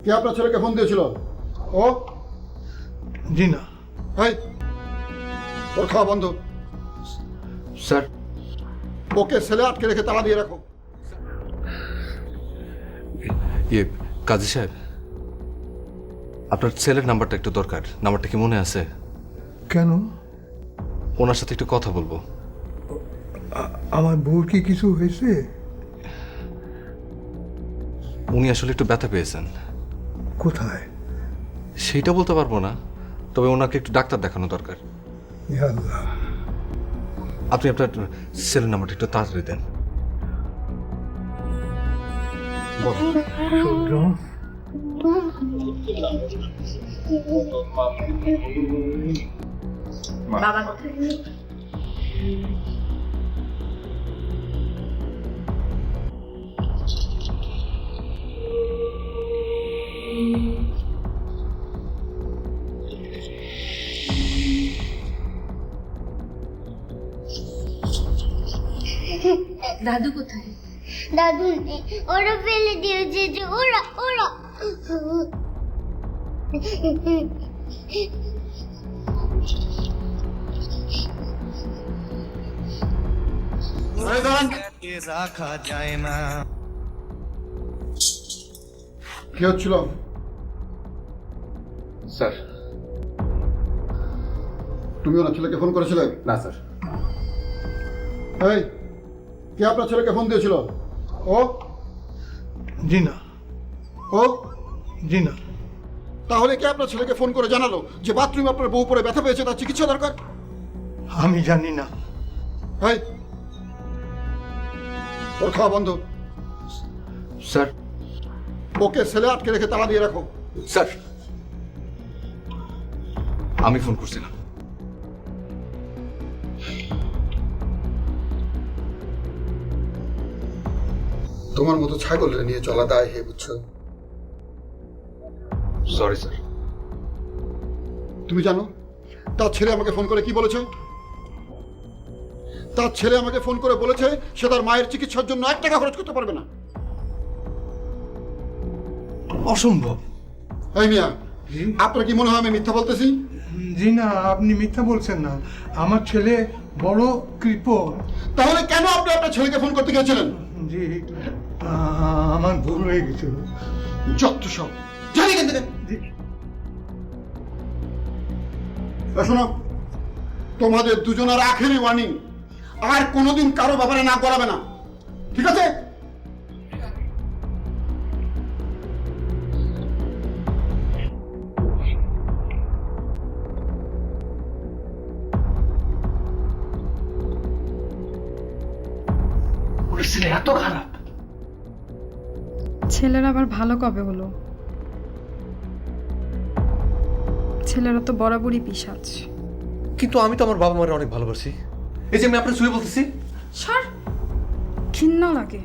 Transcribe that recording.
কে আপনার ছেলেকে ফোন দিয়েছিল? ও জি না ভাই, ওর খাওয়া বন্ধ। স্যার ওকে সেলে আটকে রেখে তালা দিয়ে রাখো। ইয়ে কাজী সাহেব, আপনার ছেলের নাম্বারটা একটু দরকার। নাম্বারটা কি মনে আছে? কেন? ওনার সাথে একটু কথা বলবো। আমার বউর কি কিছু হয়েছে? উনি আসলে একটু ব্যথা পেয়েছেন। কোথায়? সেইটা বলতে পারবো না, তবে ওনাকে একটু ডাক্তার দেখানো দরকার। ইয়া আল্লাহ। আপনি আপনার ছেলের নাম্বারটা একটু তাড়াতাড়ি দেন। সূর্য, বাবা কোথায়? দাদু কোথায়? দাদু নেই, ওরা ফেলে দিয়েছে যে ওরা ওরা রাখা যায় না। কি হচ্ছিল? স্যার তুমি ওনার ছেলেকে ফোন করেছিলে? না স্যার। এই, কে আপনার ছেলেকে ফোন দিয়েছিল? ও জি না ও জি না। তাহলে কে আপনার ছেলেকে ফোন করে জানালো যে বাথরুমে আপনার বউ পড়ে ব্যথা পেয়েছে, তার চিকিৎসা দরকার? আমি জানি না। এই, ওর খাওয়া বন্ধ। স্যার ওকে সেলে আটকে রেখে তালা দিয়ে রাখো। স্যার আমি ফোন করছিলাম। তোমার মতো ছাগলের নিয়ে চলা দায় হে, বুঝছো? Sorry sir. তুমি জানো তার ছেলে আমাকে ফোন করে কি বলেছে? তার ছেলে আমাকে ফোন করে বলেছে সে তার মায়ের চিকিৎসার জন্য 1 টাকা খরচ করতে পারবে না। অসম্ভব। এই মিয়া, আপনার কি মনে হয় আমি মিথ্যা বলতেছি? জি না, আপনি মিথ্যা বলছেন না। আমার ছেলে বড় কৃপণ। তাহলে কেন আপনি আপনার ছেলেকে ফোন করতে গিয়েছিলেন? জি, আমার ভুল হয়ে গেছিল। যত সব জানি কেন থেকে। জি। শোনো, তোমাদের দুজনের আখেরি ওয়ার্নিং, আর কোনোদিন কারো ব্যাপারে না করাবে না, ঠিক আছে? ছেলের আবার ভালো কবে হলো? ছেলেরা তো বরাবরই পিশাচ। কিন্তু আমি তো আমার বাবা মারে অনেক ভালোবাসি। এই যে আমি আপনার ছুঁয়ে বলতেছি। ছাড়, ঘৃণা লাগে।